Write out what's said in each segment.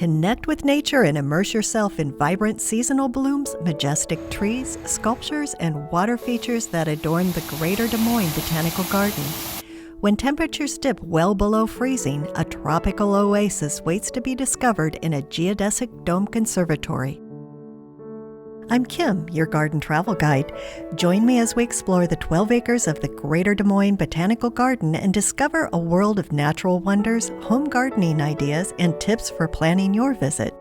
Connect with nature and immerse yourself in vibrant seasonal blooms, majestic trees, sculptures, and water features that adorn the Greater Des Moines Botanical Garden. When temperatures dip well below freezing, a tropical oasis waits to be discovered in a geodesic-domed conservatory. I'm Kim, your garden travel guide. Join me as we explore the 12 acres of the Greater Des Moines Botanical Garden and discover a world of natural wonders, home gardening ideas, and tips for planning your visit.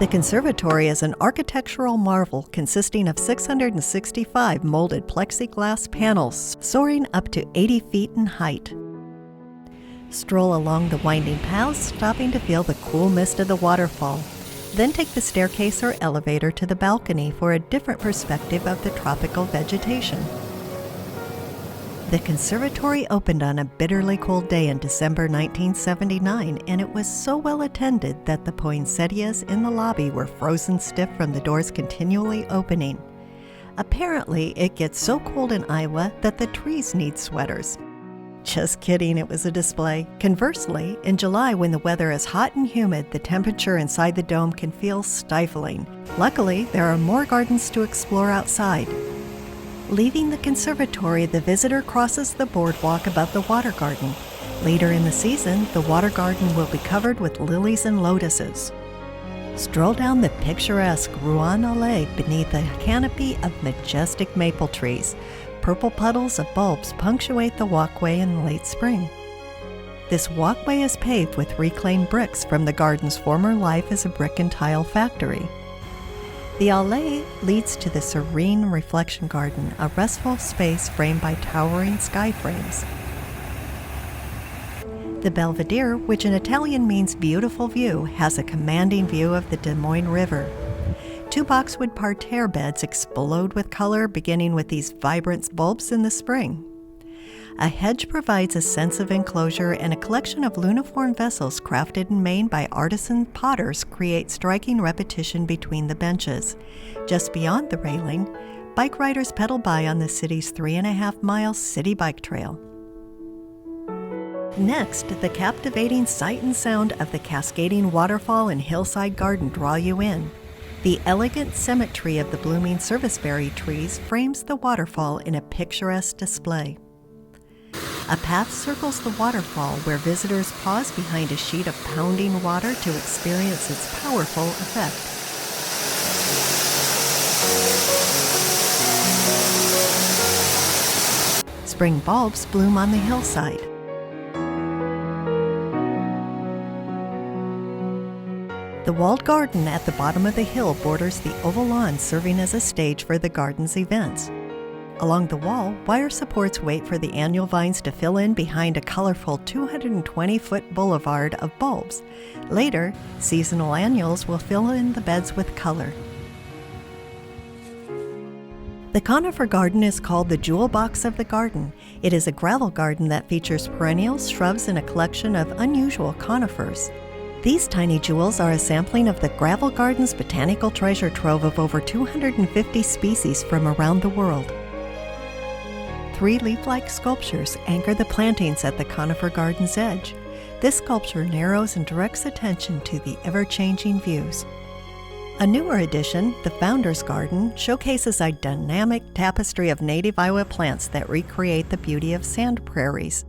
The conservatory is an architectural marvel consisting of 665 molded plexiglass panels soaring up to 80 feet in height. Stroll along the winding paths, stopping to feel the cool mist of the waterfall. Then take the staircase or elevator to the balcony for a different perspective of the tropical vegetation. The conservatory opened on a bitterly cold day in December 1979, and it was so well attended that the poinsettias in the lobby were frozen stiff from the doors continually opening. Apparently, it gets so cold in Iowa that the trees need sweaters. Just kidding, it was a display. Conversely, in July, when the weather is hot and humid, the temperature inside the dome can feel stifling. Luckily, there are more gardens to explore outside. Leaving the conservatory, the visitor crosses the boardwalk above the water garden. Later in the season, the water garden will be covered with lilies and lotuses. Stroll down the picturesque Ruan Allee beneath a canopy of majestic maple trees. Purple puddles of bulbs punctuate the walkway in late spring. This walkway is paved with reclaimed bricks from the garden's former life as a brick and tile factory. The Allee leads to the serene reflection garden, a restful space framed by towering sky frames. The Belvedere, which in Italian means beautiful view, has a commanding view of the Des Moines River. 2 boxwood parterre beds explode with color, beginning with these vibrant bulbs in the spring. A hedge provides a sense of enclosure, and a collection of luniform vessels crafted in Maine by artisan potters create striking repetition between the benches. Just beyond the railing, bike riders pedal by on the city's 3.5-mile city bike trail. Next, the captivating sight and sound of the cascading waterfall in Hillside Garden draw you in. The elegant symmetry of the blooming serviceberry trees frames the waterfall in a picturesque display. A path circles the waterfall where visitors pause behind a sheet of pounding water to experience its powerful effect. Spring bulbs bloom on the hillside. The walled garden at the bottom of the hill borders the oval lawn, serving as a stage for the garden's events. Along the wall, wire supports wait for the annual vines to fill in behind a colorful 220-foot boulevard of bulbs. Later, seasonal annuals will fill in the beds with color. The Conifer Garden is called the jewel box of the garden. It is a gravel garden that features perennials, shrubs, and a collection of unusual conifers. These tiny jewels are a sampling of the Gravel Garden's botanical treasure trove of over 250 species from around the world. 3 leaf-like sculptures anchor the plantings at the Conifer Garden's edge. This sculpture narrows and directs attention to the ever-changing views. A newer addition, the Founder's Garden, showcases a dynamic tapestry of native Iowa plants that recreate the beauty of sand prairies.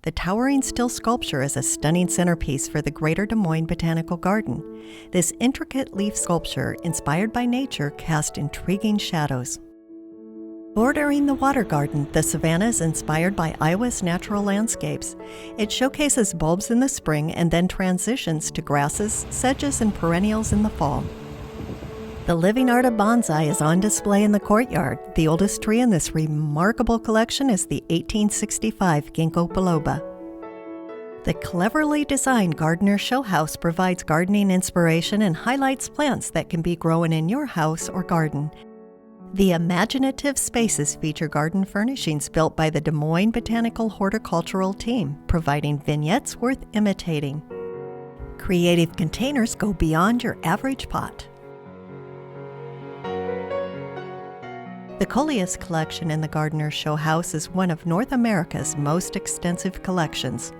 The towering still sculpture is a stunning centerpiece for the Greater Des Moines Botanical Garden. This intricate leaf sculpture, inspired by nature, casts intriguing shadows. Bordering the water garden, the Savannah is inspired by Iowa's natural landscapes. It showcases bulbs in the spring and then transitions to grasses, sedges, and perennials in the fall. The living art of bonsai is on display in the courtyard. The oldest tree in this remarkable collection is the 1865 ginkgo biloba. The cleverly designed gardener show house provides gardening inspiration and highlights plants that can be grown in your house or garden. The imaginative spaces feature garden furnishings built by the Des Moines Botanical Horticultural Team, providing vignettes worth imitating. Creative containers go beyond your average pot. The Coleus collection in the Gardener's Show House is one of North America's most extensive collections.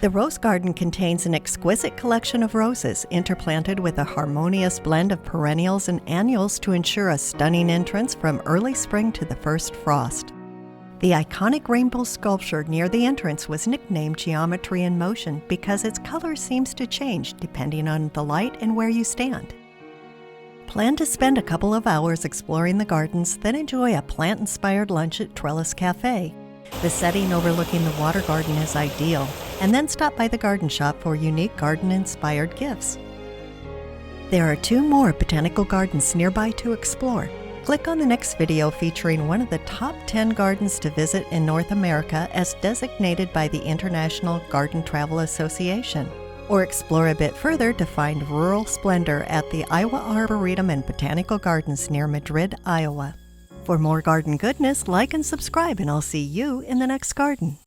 The rose garden contains an exquisite collection of roses interplanted with a harmonious blend of perennials and annuals to ensure a stunning entrance from early spring to the first frost. The iconic rainbow sculpture near the entrance was nicknamed Geometry in Motion because its color seems to change depending on the light and where you stand. Plan to spend a couple of hours exploring the gardens, then enjoy a plant-inspired lunch at Trellis Cafe. The setting overlooking the water garden is ideal, and then stop by the garden shop for unique garden-inspired gifts. There are 2 more botanical gardens nearby to explore. Click on the next video featuring one of the top 10 gardens to visit in North America as designated by the International Garden Travel Association. Or explore a bit further to find rural splendor at the Iowa Arboretum and Botanical Gardens near Madrid, Iowa. For more garden goodness, like and subscribe, and I'll see you in the next garden.